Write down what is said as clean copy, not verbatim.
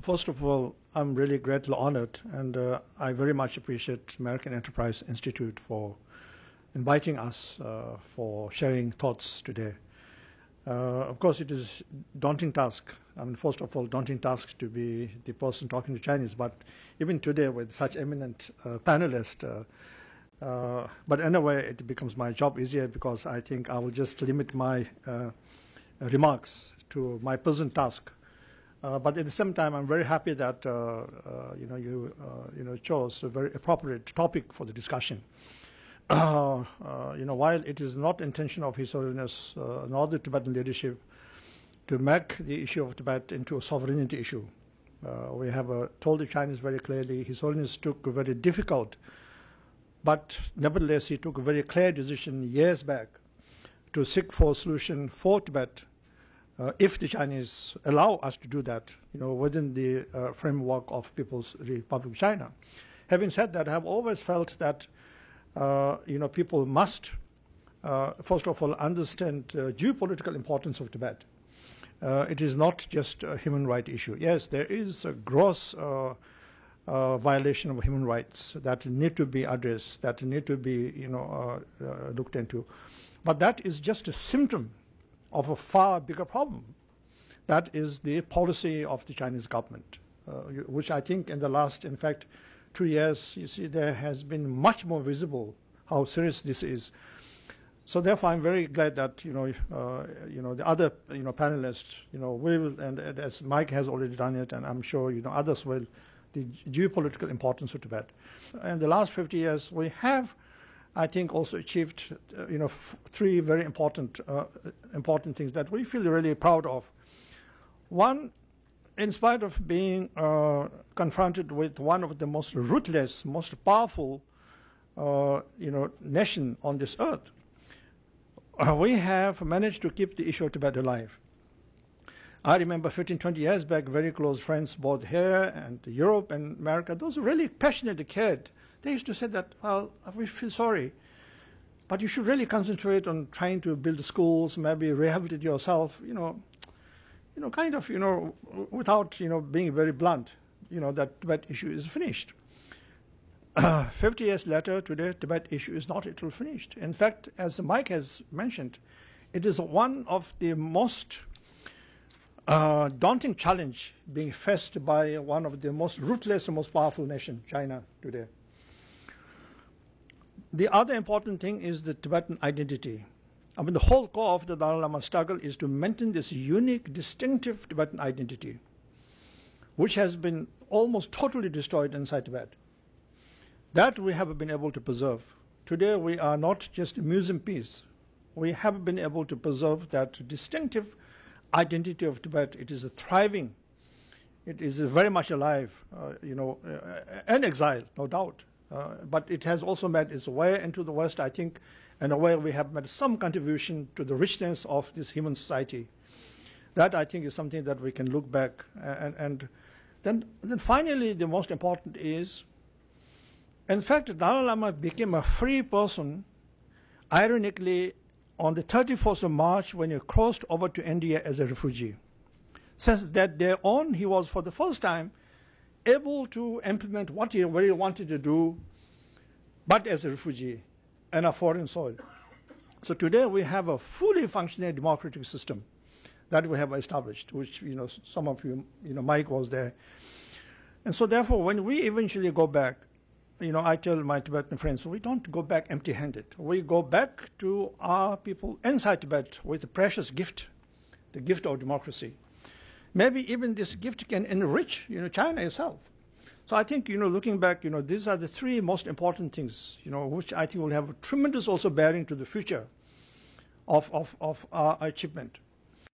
First of all, I'm really greatly honored, and I very much appreciate American Enterprise Institute for inviting us for sharing thoughts today. Of course, it is a daunting task. I mean, first of all, daunting task to be the person talking to Chinese, but even today with such eminent panelists, but anyway, it becomes my job easier because I think I will just limit my remarks to my present task. But at the same time, I'm very happy that you chose a very appropriate topic for the discussion. While it is not intention of His Holiness nor the Tibetan leadership to make the issue of Tibet into a sovereignty issue, we have told the Chinese very clearly. His Holiness took a very difficult, but nevertheless he took a very clear decision years back to seek for a solution for Tibet. If the Chinese allow us to do that, within the framework of People's Republic of China. Having said that, I have always felt that, people must, first of all, understand geopolitical importance of Tibet. It is not just a human rights issue. Yes, there is a gross violation of human rights that need to be addressed, that need to be, looked into. But that is just a symptom of a far bigger problem. That is the policy of the Chinese government, which I think in the last, in fact, 2 years, you see, there has been much more visible how serious this is. So therefore, I'm very glad that the other panelists, we will, and as Mike has already done it, and I'm sure others will, the geopolitical importance of Tibet. In the last 50 years, we have, I think, also achieved, three very important things that we feel really proud of. One, in spite of being confronted with one of the most ruthless, most powerful, nation on this earth, we have managed to keep the issue of Tibet alive. I remember 15, 20 years back, very close friends, both here and Europe and America, those really passionate cared. They used to say that, well, we feel sorry, but you should really concentrate on trying to build schools, maybe rehabilitate yourself, without, being very blunt, that Tibet issue is finished. 50 years later, today, Tibet issue is not at all finished. In fact, as Mike has mentioned, it is one of the most daunting challenge being faced by one of the most ruthless and most powerful nation, China, today. The other important thing is the Tibetan identity. I mean, the whole core of the Dalai Lama struggle is to maintain this unique, distinctive Tibetan identity, which has been almost totally destroyed inside Tibet. That we have been able to preserve. Today, we are not just a museum piece. We have been able to preserve that distinctive identity of Tibet. It is a thriving. It is very much alive, and exile, no doubt. But it has also made its way into the West, I think, in a way we have made some contribution to the richness of this human society. That, I think, is something that we can look back. And then finally, the most important is, in fact, Dalai Lama became a free person, ironically, on the 31st of March when he crossed over to India as a refugee. Since that day on, he was, for the first time, able to implement what he really wanted to do, but as a refugee in a foreign soil. So today we have a fully functioning democratic system that we have established, which some of you, Mike was there. And so therefore, when we eventually go back, I tell my Tibetan friends, we don't go back empty-handed. We go back to our people inside Tibet with a precious gift, the gift of democracy. Maybe even this gift can enrich, China itself. So I think, looking back, these are the three most important things, which I think will have a tremendous also bearing to the future of our achievement.